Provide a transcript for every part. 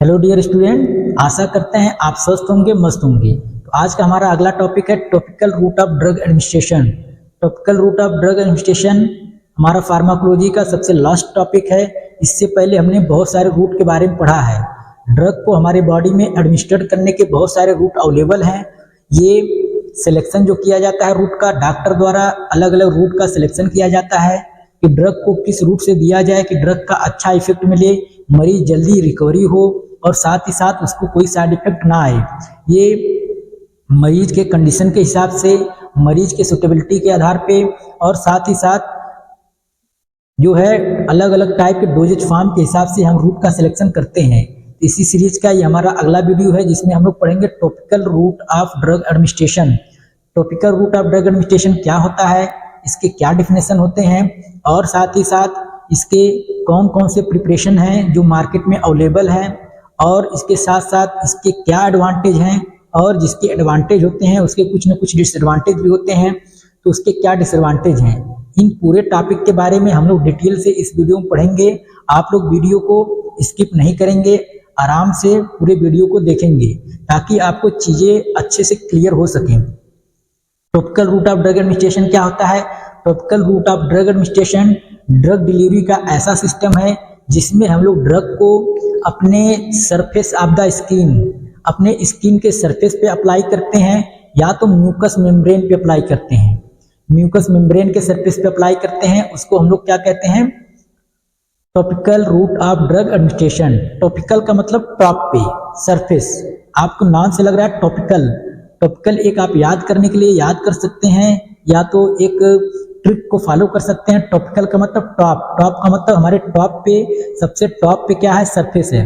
Hello dear student, आशा करते हैं आप स्वस्थ होंगे, मस्त होंगे। तो आज का हमारा अगला टॉपिक है topical route of drug administration. Topical route of drug administration हमारा फार्माकोलॉजी का सबसे लास्ट टॉपिक है। इससे पहले हमने बहुत सारे रूट के बारे में पढ़ा है। ड्रग को हमारे बॉडी में एडमिनिस्ट्रेट करने के बहुत सारे रूट अवेलेबल हैं। ये सिलेक्शन जो किया जाता है रूट का, डॉक्टर द्वारा अलग अलग रूट का सिलेक्शन किया जाता है कि ड्रग को किस रूट से दिया जाए कि ड्रग का अच्छा इफेक्ट मिले, मरीज जल्दी रिकवरी हो और साथ ही साथ उसको कोई साइड इफेक्ट ना आए। ये मरीज के कंडीशन के हिसाब से, मरीज के सुटेबिलिटी के आधार पे और साथ ही साथ जो है अलग अलग टाइप के डोजेज फॉर्म के हिसाब से हम रूट का सिलेक्शन करते हैं। इसी सीरीज का ये हमारा अगला वीडियो है जिसमें हम लोग पढ़ेंगे topical route of drug administration. Topical route of drug administration क्या होता है, इसके क्या डिफिनेशन होते हैं और साथ ही साथ इसके कौन कौन से प्रिपरेशन हैं जो मार्केट में अवेलेबल हैं और इसके साथ साथ इसके क्या एडवांटेज हैं और जिसके एडवांटेज होते हैं उसके कुछ न कुछ डिसएडवांटेज भी होते हैं, तो उसके क्या डिसएडवांटेज हैं। इन पूरे टॉपिक के बारे में हम लोग डिटेल से इस वीडियो में पढ़ेंगे। आप लोग वीडियो को स्किप नहीं करेंगे, आराम से पूरे वीडियो को देखेंगे ताकि आपको चीज़ें अच्छे से क्लियर हो सकें। Topical route of drug administration क्या होता है? Topical route of drug administration drug delivery का ऐसा सिस्टम है जिसमें हम लोग ड्रग को अपने सरफेस ऑफ द स्किन, अपने स्किन के सरफेस पे अप्लाई करते हैं या तो म्यूकस मेम्ब्रेन पे अप्लाई करते हैं। म्यूकस मेम्ब्रेन के सरफेस पे अप्लाई करते हैं, उसको हम लोग क्या कहते हैं? Topical route of drug administration. Topical का मतलब टॉप पे, सरफेस। आपको नाम से लग रहा है टॉपिकल। टॉपिकल एक आप याद करने के लिए याद कर सकते हैं या तो एक ट्रिक को फॉलो कर सकते हैं। टॉपिकल का मतलब टॉप, टॉप का मतलब हमारे टॉप पे, सबसे टॉप पे क्या है? सरफेस है,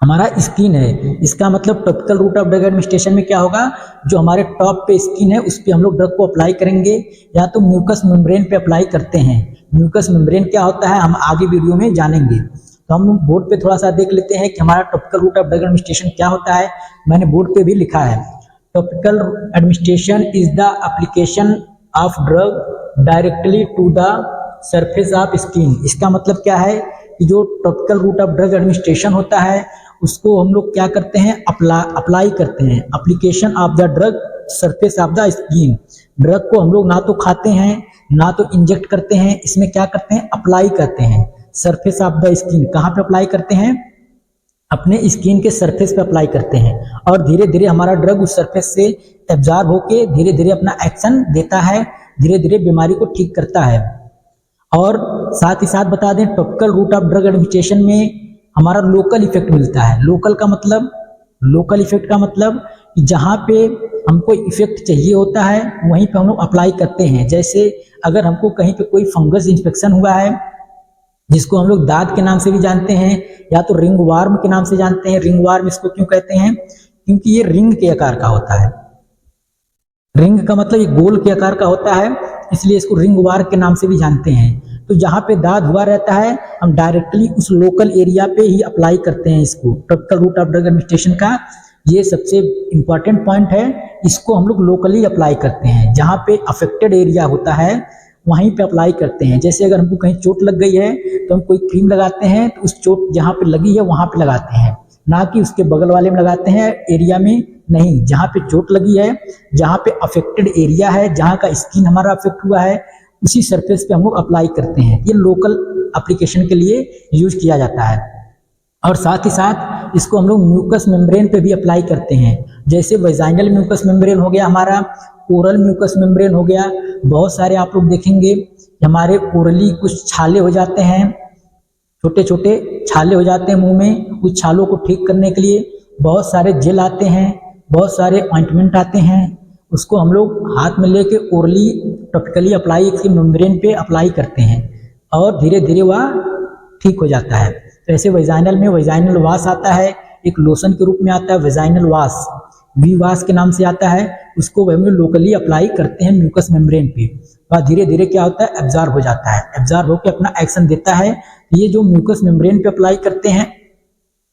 हमारा स्किन है। इसका मतलब topical route of drug administration में क्या होगा, जो हमारे टॉप पे स्किन है उस पे हम लोग ड्रग को अप्लाई करेंगे या तो म्यूकस मेम्ब्रेन पे अप्लाई करते हैं। म्यूकस मेम्ब्रेन क्या होता है हम आगे वीडियो में जानेंगे। तो हम बोर्ड पे थोड़ा सा देख लेते हैं कि हमारा topical route of drug administration क्या होता है। मैंने बोर्ड पे भी लिखा है, topical administration is the application of drug directly to the surface of skin. इसका मतलब क्या है कि जो topical route of drug administration होता है उसको हम लोग क्या करते हैं? अप्लाई करते हैं। Application of the drug surface of the skin. Drug को हम लोग ना तो खाते हैं ना तो इंजेक्ट करते हैं, इसमें क्या करते हैं? अप्लाई करते हैं सरफेस ऑफ द स्किन। कहाँ पे अप्लाई करते हैं? अपने स्किन के सरफेस पे अप्लाई करते हैं और धीरे धीरे हमारा ड्रग उस सरफेस से एब्जॉर्ब होके धीरे धीरे अपना एक्शन देता है, धीरे धीरे बीमारी को ठीक करता है। और साथ ही साथ बता दें topical route of drug administration में हमारा लोकल इफेक्ट मिलता है। लोकल का मतलब, लोकल इफेक्ट का मतलब कि जहाँ पे हमको इफेक्ट चाहिए होता है वहीं पे हम लोग अप्लाई करते हैं। जैसे अगर हमको कहीं पे कोई फंगस इन्फेक्शन हुआ है जिसको हम लोग दाद के नाम से भी जानते हैं या तो रिंग वार्म के नाम से जानते हैं। रिंग वार्म इसको क्यों कहते हैं? क्योंकि ये रिंग के आकार का होता है। रिंग का मतलब ये गोल के आकार का होता है, इसलिए इसको रिंग वार्म के नाम से भी जानते हैं। तो जहाँ पे दाद हुआ रहता है हम डायरेक्टली उस लोकल एरिया पे ही अप्लाई करते हैं इसको। Topical route of drug administration का ये सबसे इंपॉर्टेंट पॉइंट है, इसको हम लोग लोकली अप्लाई करते हैं। जहाँ पे अफेक्टेड एरिया होता है वहीं पे अप्लाई करते हैं। जैसे अगर हमको कहीं चोट लग गई है तो हम कोई क्रीम लगाते हैं तो उस चोट जहाँ पे लगी है वहाँ पे लगाते हैं, ना कि उसके बगल वाले में लगाते हैं एरिया में नहीं। जहाँ पे चोट लगी है, जहाँ पे अफेक्टेड एरिया है, जहाँ का स्किन हमारा अफेक्ट हुआ है, उसी सरफेस पे हम लोग अप्लाई करते हैं। ये लोकल एप्लीकेशन के लिए यूज किया जाता है। और साथ ही साथ इसको हम लोग म्यूकस मेम्ब्रेन पे भी अप्लाई करते हैं। जैसे वेजाइनल म्यूकस मेम्ब्रेन हो गया हमारा, ओरल म्यूकस मेम्ब्रेन हो गया। बहुत सारे आप लोग देखेंगे हमारे ओरली कुछ छाले हो जाते हैं, छोटे छोटे छाले हो जाते हैं मुंह में। उस छालों को ठीक करने के लिए बहुत सारे जेल आते हैं, बहुत सारे ऑइंटमेंट आते हैं। उसको हम लोग हाथ में लेके ओरली टॉपिकली अप्लाई इसके मेम्ब्रेन पे अप्लाई करते हैं और धीरे धीरे वह ठीक हो जाता है। तो ऐसे वेजाइनल में वेजाइनल वाश आता है, एक लोशन के रूप में आता है वेजाइनल वाश, वी वाश के नाम से आता है। उसको हम लोग लोकली अप्लाई करते हैं म्यूकस मेम्ब्रेन पे और धीरे धीरे क्या होता है? एब्जॉर्ब हो जाता है, एब्जॉर्ब होकर अपना एक्शन देता है। ये जो म्यूकस मेम्ब्रेन पे अप्लाई करते हैं,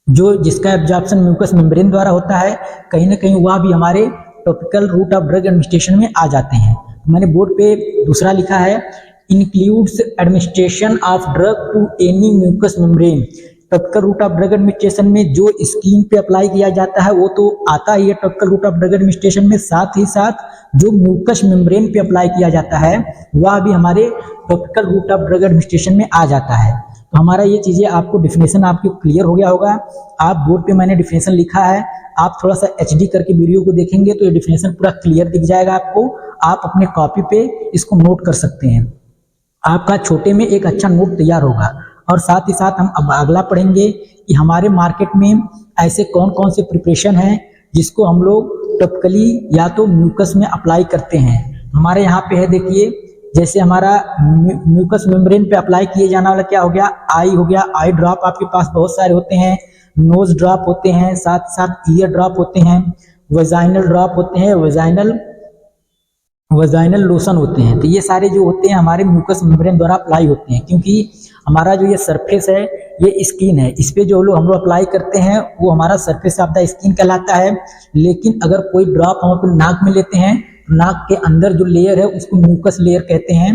जो जिसका एब्जॉर्प्शन म्यूकस मेम्ब्रेन द्वारा होता है, कहीं ना कहीं वह भी हमारे topical route of drug administration में आ जाते हैं। मैंने बोर्ड पे दूसरा लिखा है, includes administration of drug to any mucous membrane. Topical route of drug administration में जो स्किन पे अप्लाई किया जाता है वो तो आता ही है topical route of drug administration में, साथ ही साथ जो म्यूकस मेम्ब्रेन पे अप्लाई किया जाता है वह भी हमारे topical route of drug administration में आ जाता है। तो हमारा ये चीजें आपको डिफिनेशन आपको क्लियर हो गया होगा। आप बोर्ड पे मैंने डिफिनेशन लिखा है, आप थोड़ा सा एचडी करके वीडियो को देखेंगे तो ये डिफिनेशन पूरा क्लियर दिख जाएगा आपको। आप अपने कॉपी पे इसको नोट कर सकते हैं, आपका छोटे में एक अच्छा नोट तैयार होगा। और साथ ही साथ हम अब अगला पढ़ेंगे कि हमारे मार्केट में ऐसे कौन कौन से प्रिपरेशन हैं जिसको हम लोग टॉपिकली या तो म्यूकस में अप्लाई करते हैं। हमारे यहाँ पे है, देखिए जैसे हमारा म्यूकस मेम्ब्रेन पे अप्लाई किए जाने वाला क्या हो गया, आई हो गया। आई ड्रॉप आपके पास बहुत सारे होते हैं, नोज ड्रॉप होते हैं, साथ ही साथ ईयर ड्रॉप होते हैं, वजाइनल ड्रॉप होते हैं, वजाइनल लोशन होते हैं। तो ये सारे जो होते हैं हमारे म्यूकस मेम्ब्रेन द्वारा अप्लाई होते हैं, क्योंकि हमारा जो ये सरफेस है ये स्किन है, इस पे जो हम लोग अप्लाई करते हैं वो हमारा सरफेस ऑफ द स्किन कहलाता है। लेकिन अगर कोई ड्रॉप हम अपने नाक में लेते हैं, नाक के अंदर जो लेयर है उसको म्यूकस लेयर कहते हैं,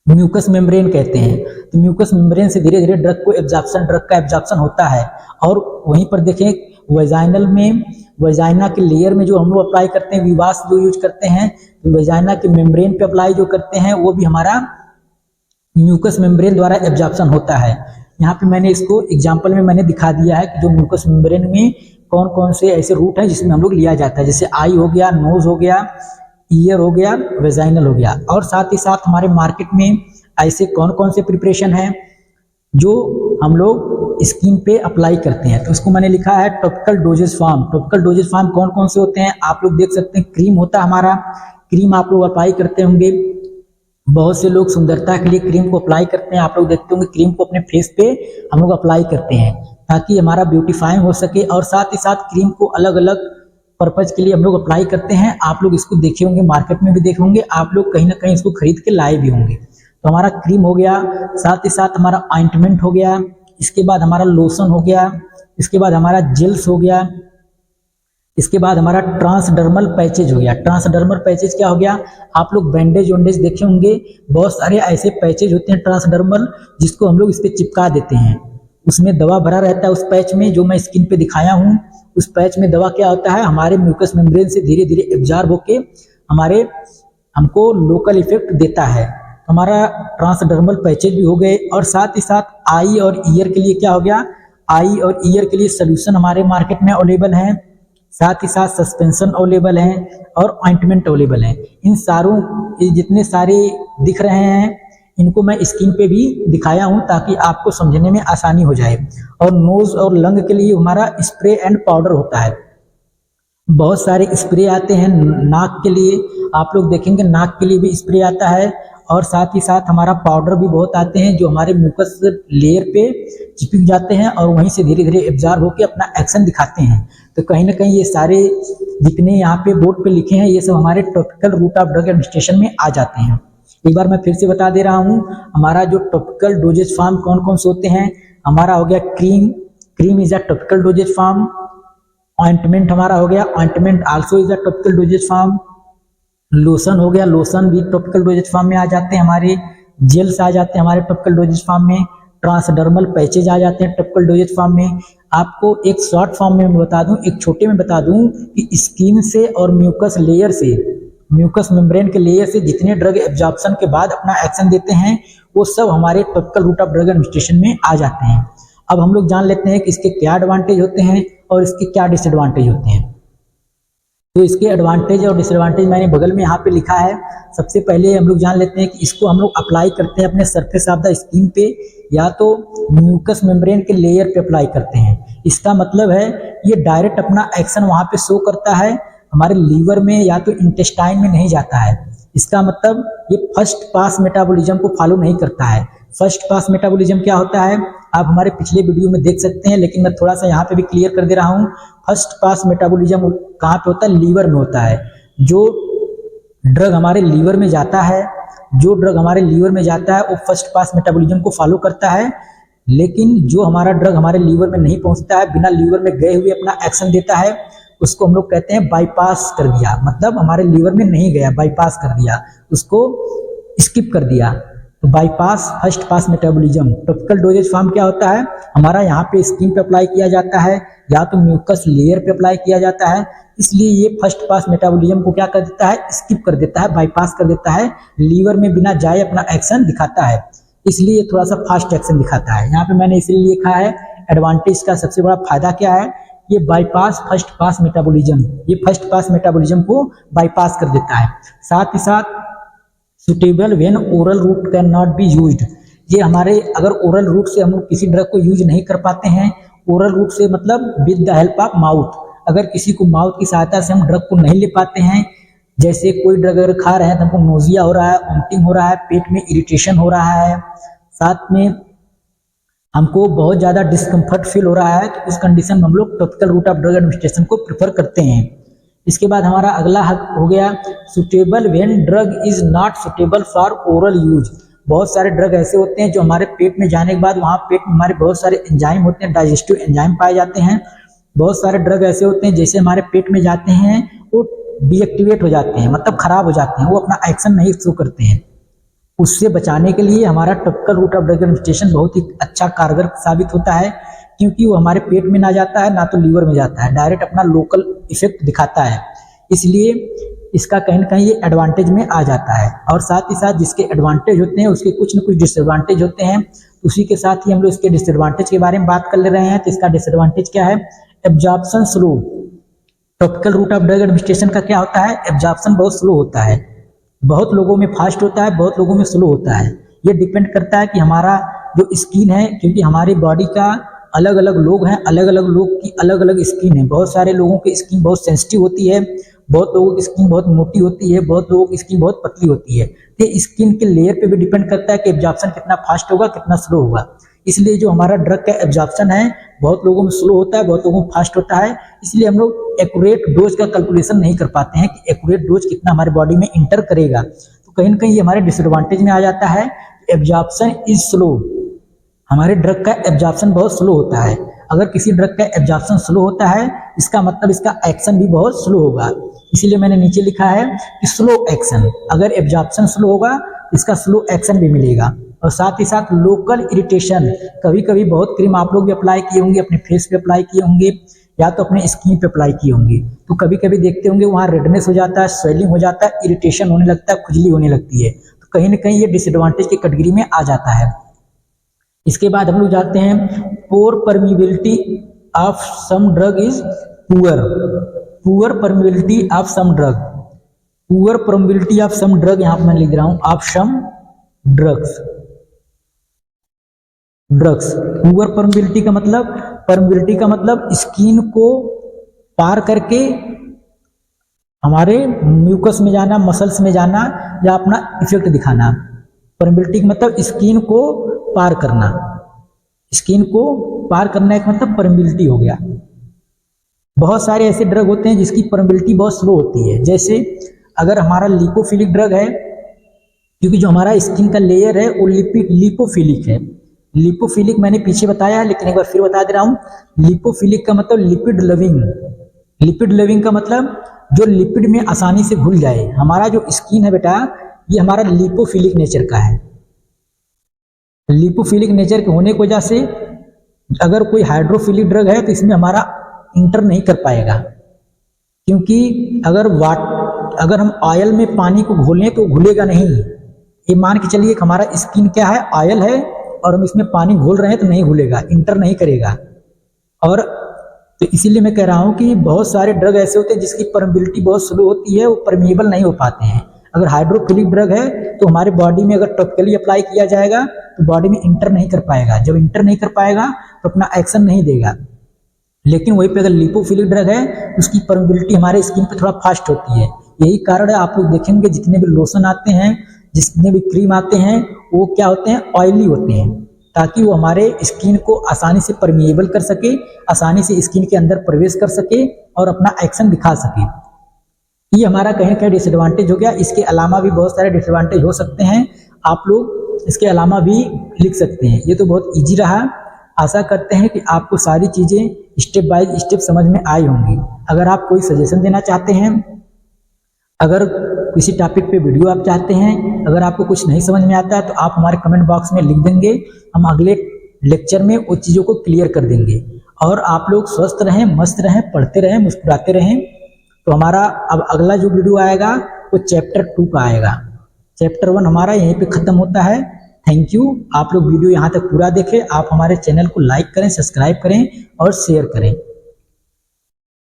म्यूकस मेम्ब्रेन कहते हैं। तो म्यूकस मेम्ब्रेन से धीरे धीरे ड्रग का एब्जॉर्प्शन होता है। और वहीं पर देखें वजाइनल में, वजाइना के लेयर में जो हम लोग अप्लाई करते हैं, विवास जो यूज करते हैं, तो वजाइना के मेम्ब्रेन पे अप्लाई जो करते हैं वो भी हमारा म्यूकस मेम्ब्रेन द्वारा एब्जॉर्प्शन होता है। यहाँ पे मैंने इसको एग्जांपल में मैंने दिखा दिया है कि जो म्यूकस मेम्ब्रेन में कौन कौन से ऐसे रूट हैं जिसमें हम लोग लिया जाता है, जैसे आई हो गया, नोज हो गया, ईयर हो गया, वेजाइनल हो गया। और साथ ही साथ हमारे मार्केट में ऐसे कौन कौन से प्रिपरेशन हैं जो हम लोग स्किन पे अप्लाई करते हैं। तो इसको मैंने लिखा है topical doses form. Topical doses form कौन कौन से होते हैं आप लोग देख सकते हैं। क्रीम होता है हमारा, क्रीम आप लोग अप्लाई करते होंगे, बहुत से लोग सुंदरता के लिए क्रीम को अप्लाई करते हैं। आप लोग देखते होंगे क्रीम को अपने फेस पे हम लोग अप्लाई करते हैं ताकि हमारा ब्यूटीफाइंग हो सके। और साथ ही साथ क्रीम को अलग अलग पर्पज के लिए हम लोग अप्लाई करते हैं। आप लोग इसको देखे होंगे, मार्केट में भी देखे होंगे, आप लोग कहीं ना कहीं इसको खरीद के लाए भी होंगे। तो हमारा क्रीम हो गया, साथ ही साथ हमारा ऑइंटमेंट हो गया, इसके बाद हमारा लोशन हो गया, इसके बाद हमारा जेल्स हो गया, इसके बाद हमारा ट्रांसडर्मल पैचेज हो गया। ट्रांसडर्मल पैचेज क्या हो गया, आप लोग बैंडेज वैंडेज देखे होंगे, बहुत सारे ऐसे पैचेज होते हैं ट्रांसडर्मल जिसको हम लोग इस पे चिपका देते हैं। उसमें दवा भरा रहता है उस पैच में, जो मैं स्किन पे दिखाया हूँ। उस पैच में दवा क्या होता है, हमारे म्यूकस मेम्ब्रेन से धीरे धीरे एब्जॉर्ब होके हमको लोकल इफेक्ट देता है। हमारा ट्रांसडर्मल पैचेज भी हो गए। और साथ ही साथ आई और ईयर के लिए क्या हो गया, आई और ईयर के लिए सोल्यूशन हमारे मार्केट में अवेलेबल है, साथ ही साथ सस्पेंशन अवेलेबल है और ऑइंटमेंट अवेलेबल है। इन सारों जितने सारे दिख रहे हैं इनको मैं स्किन पे भी दिखाया हूं ताकि आपको समझने में आसानी हो जाए। और नोज और लंग के लिए हमारा स्प्रे एंड पाउडर होता है, बहुत सारे स्प्रे आते हैं। नाक के लिए आप लोग देखेंगे, नाक के लिए भी स्प्रे आता है। और साथ ही साथ हमारा पाउडर भी बहुत आते हैं जो हमारे म्यूकस लेयर पे चिपक जाते हैं और वहीं से धीरे धीरे एब्जॉर्ब होकर अपना एक्शन दिखाते हैं। तो कहीं ना कहीं ये सारे जितने यहाँ पे बोर्ड पे लिखे हैं ये सब हमारे topical route of drug administration में आ जाते हैं। एक बार मैं फिर से बता दे रहा हूँ, हमारा जो टॉपिकल डोजेज फॉर्म कौन कौन से होते हैं। हमारा हो गया cream, cream is a topical doses form. Ointment हमारा हो गया, ointment also is a topical doses form. Lotion हो गया, लोशन भी टॉपिकल डोजेज फॉर्म में आ जाते हैं हमारे। जेल्स आ जाते हैं हमारे टॉपिकल डोजेज फॉर्म में। ट्रांसडर्मल पैचेज आ जाते हैं टॉपिकल डोजेज फॉर्म में। आपको एक शॉर्ट फॉर्म में बता दूं, एक छोटे में बता दूं कि स्किन से और म्यूकस लेयर से, म्यूकस मेम्ब्रेन के लेयर से जितने ड्रग एब्जॉर्प्शन के बाद अपना एक्शन देते हैं वो सब हमारे topical route of drug administration में आ जाते हैं। अब हम लोग जान लेते हैं कि इसके क्या एडवांटेज होते हैं और इसके क्या डिसएडवांटेज होते हैं। तो इसके एडवांटेज और डिसएडवांटेज मैंने बगल में यहाँ पे लिखा है। सबसे पहले हम लोग जान लेते हैं कि इसको हम लोग अप्लाई करते हैं अपने सरफेस ऑफ द स्किन पे या तो म्यूकस मेम्ब्रेन के लेयर पे अप्लाई करते हैं। इसका मतलब है ये डायरेक्ट अपना एक्शन वहाँ पे शो करता है, हमारे लीवर में या तो इंटेस्टाइन में नहीं जाता है। इसका मतलब ये फर्स्ट पास मेटाबॉलिज्म को फॉलो नहीं करता है। फर्स्ट पास मेटाबॉलिज्म क्या होता है आप हमारे पिछले वीडियो में देख सकते हैं, लेकिन मैं थोड़ा सा यहाँ पे भी क्लियर कर दे रहा हूँ। फर्स्ट पास मेटाबॉलिज्म कहाँ पे होता है, लीवर में होता है। जो ड्रग हमारे लीवर में जाता है, जो ड्रग हमारे लीवर में जाता है वो फर्स्ट पास मेटाबॉलिज्म को फॉलो करता है। लेकिन जो हमारा ड्रग हमारे लीवर में नहीं पहुंचता है, बिना लीवर में गए हुए अपना एक्शन देता है, उसको हम लोग कहते हैं बाईपास कर दिया। मतलब हमारे लीवर में नहीं गया, बाईपास कर दिया, उसको स्किप कर दिया। तो bypass first pass metabolism. Topical doses form क्या होता है, हमारा यहाँ पे स्किन पे अप्लाई किया जाता है या तो म्यूकस लेयर पे अप्लाई किया जाता है, इसलिए ये फर्स्ट पास मेटाबॉलिज्म को क्या कर देता है, स्किप कर देता है, बाईपास कर देता है, लीवर में बिना जाए अपना एक्शन दिखाता है, इसलिए थोड़ा सा फास्ट एक्शन दिखाता है। यहाँ पे मैंने इसलिए लिखा है एडवांटेज का सबसे बड़ा फायदा क्या है, ये बाईपास फर्स्ट पास मेटाबॉलिज्म, ये फर्स्ट पास मेटाबॉलिज्म को बाईपास कर देता है। साथ ही साथ suitable when oral route can not be used, ये हमारे अगर ओरल रूट से हम लोग किसी ड्रग को यूज नहीं कर पाते हैं, ओरल रूट से मतलब with the help of mouth, अगर किसी को माउथ की सहायता से हम ड्रग को नहीं ले पाते हैं, जैसे कोई ड्रग अगर खा रहे हैं तो हमको नोजिया हो रहा है, वोमिटिंग हो रहा है, पेट में इरिटेशन हो रहा है, साथ में हमको बहुत ज़्यादा डिस्कम्फर्ट फील हो रहा है, तो उस कंडीशन में हम लोग topical route of drug administration को प्रेफर करते हैं। इसके बाद हमारा अगला हक हो गया suitable when drug is not suitable for oral use. बहुत सारे ड्रग ऐसे होते हैं जो हमारे पेट में जाने के बाद वहाँ पेट में हमारे बहुत सारे एंजाइम होते हैं, डाइजेस्टिव एंजाइम पाए जाते हैं। बहुत सारे ड्रग ऐसे होते हैं जैसे हमारे पेट में जाते हैं वो डीएक्टिवेट हो जाते हैं, मतलब खराब हो जाते हैं, वो अपना एक्शन नहीं शो करते हैं। उससे बचाने के लिए हमारा topical route of drug administration बहुत ही अच्छा कारगर साबित होता है, क्योंकि वो हमारे पेट में ना जाता है ना तो लीवर में जाता है, डायरेक्ट अपना लोकल इफेक्ट दिखाता है, इसलिए इसका कहीं ना कहीं ये एडवांटेज में आ जाता है। और साथ ही साथ जिसके एडवांटेज होते हैं उसके कुछ न कुछ डिसएडवांटेज होते हैं, उसी के साथ ही हम लोग इसके डिसएडवांटेज के बारे में बात कर ले रहे हैं। तो इसका डिसएडवांटेज क्या है, absorption slow. Topical route of drug administration का क्या होता है, एब्जॉर्प्शन बहुत स्लो होता है, बहुत लोगों में फास्ट होता है, बहुत लोगों में स्लो होता है। ये डिपेंड करता है कि हमारा जो स्किन है, क्योंकि हमारी बॉडी का अलग अलग लोग हैं, अलग अलग लोग की अलग अलग स्किन है। बहुत सारे लोगों की स्किन बहुत सेंसिटिव होती है, बहुत लोगों की स्किन बहुत मोटी होती है, बहुत लोगों की स्किन बहुत पतली होती है। तो स्किन के लेयर पे भी डिपेंड करता है कि एब्जॉर्प्शन कितना फास्ट होगा कितना स्लो होगा। इसलिए जो हमारा ड्रग का एब्जॉर्प्शन है बहुत लोगों में स्लो होता है, बहुत लोगों में फास्ट होता है, इसलिए हम लोग एक्यूरेट डोज का कैलकुलेशन नहीं कर पाते हैं कि एक्यूरेट डोज कितना हमारे बॉडी में इंटर करेगा। तो कहीं ना कहीं ये हमारे डिसएडवांटेज में आ जाता है। एब्जॉर्प्शन इज स्लो, हमारे ड्रग का एब्जॉर्प्शन बहुत स्लो होता है। अगर किसी ड्रग का एब्जॉर्प्शन स्लो होता है इसका मतलब इसका एक्शन भी बहुत स्लो होगा, इसीलिए मैंने नीचे लिखा है कि स्लो एक्शन। अगर एब्जॉर्प्शन स्लो होगा इसका स्लो एक्शन भी मिलेगा। और साथ ही साथ लोकल इरिटेशन, कभी कभी बहुत क्रीम आप लोग भी अप्लाई किए होंगे, अपने फेस पे अप्लाई किए होंगे या तो अपने स्किन पे अप्लाई किए होंगे, तो कभी कभी देखते होंगे वहाँ रेडनेस हो जाता है, स्वेलिंग हो जाता है, इरिटेशन होने लगता है, खुजली होने लगती है। तो कहीं ना कहीं ये डिसएडवांटेज की कैटेगरी में आ जाता है। इसके बाद हम लोग जाते हैं poor permeability of some drug is poor. Poor permeability of some drug, poor permeability of some drug, यहाँ पर मैं लिख रहा हूँ of some drugs. Poor permeability का मतलब, परमिबिलिटी का मतलब स्किन को पार करके हमारे म्यूकस में जाना, मसल्स में जाना या अपना इफेक्ट दिखाना। परमिबिलिटी का मतलब स्किन को पार करना, स्किन को पार करना एक मतलब परमिबिलिटी हो गया। बहुत सारे ऐसे ड्रग होते हैं जिसकी परमिबिलिटी बहुत स्लो होती है, जैसे अगर हमारा लिपोफिलिक ड्रग है, क्योंकि जो हमारा स्किन का लेयर है वो लिपोफिलिक है। लिपोफिलिक मैंने पीछे बताया है लेकिन एक बार फिर बता दे रहा हूँ। लिपोफिलिक का मतलब लिपिड लविंग, लिपिड लविंग का मतलब जो लिपिड में आसानी से घुल जाए। हमारा जो स्किन है बेटा ये हमारा लिपोफिलिक नेचर का है। लिपोफिलिक नेचर के होने की वजह से अगर कोई हाइड्रोफिलिक ड्रग है तो इसमें हमारा इंटर नहीं कर पाएगा, क्योंकि अगर हम ऑयल में पानी को घोलें तो घुलेगा नहीं। ये मान के चलिए कि हमारा स्किन क्या है, ऑयल है, और हम इसमें पानी घोल रहे हैं तो नहीं घुलेगा, इंटर नहीं करेगा। और तो इसीलिए मैं कह रहा हूँ कि बहुत सारे ड्रग ऐसे होते हैं जिसकी परमिबिलिटी बहुत स्लो होती है, वो परमिएबल नहीं हो पाते हैं। अगर हाइड्रोफिलिक ड्रग है तो हमारे बॉडी में अगर टॉपिकली अप्लाई किया जाएगा तो बॉडी में इंटर नहीं कर पाएगा, जब इंटर नहीं कर पाएगा तो अपना एक्शन नहीं देगा। लेकिन वहीं पे अगर लिपोफिलिक ड्रग है उसकी परमिबिलिटी हमारे स्किन पे थोड़ा फास्ट होती है। यही कारण है, आप लोग देखेंगे जितने भी लोशन आते हैं, जितने भी क्रीम आते हैं, वो क्या होते हैं, ऑयली होते हैं, ताकि वो हमारे स्किन को आसानी से परमिएबल कर सके, आसानी से स्किन के अंदर प्रवेश कर सके और अपना एक्शन दिखा सके। ये हमारा कहीं ना कहीं डिसएडवांटेज हो गया। इसके अलावा भी बहुत सारे डिसएडवांटेज हो सकते हैं, आप लोग इसके अलावा भी लिख सकते हैं। ये तो बहुत ईजी रहा। आशा करते हैं कि आपको सारी चीज़ें स्टेप बाय स्टेप समझ में आई होंगी। अगर आप कोई सजेशन देना चाहते हैं, अगर किसी टॉपिक पे वीडियो आप चाहते हैं, अगर आपको कुछ नहीं समझ में आता है तो आप हमारे कमेंट बॉक्स में लिख देंगे, हम अगले लेक्चर में उस चीज़ों को क्लियर कर देंगे। और आप लोग स्वस्थ रहें, मस्त रहें, पढ़ते रहें, मुस्कुराते रहें। तो हमारा अब अगला जो वीडियो आएगा वो चैप्टर 2 का आएगा। चैप्टर 1 हमारा यहीं पे ख़त्म होता है। Thank you. आप लोग वीडियो यहाँ तक पूरा देखें। आप हमारे चैनल को लाइक करें, सब्सक्राइब करें और शेयर करें।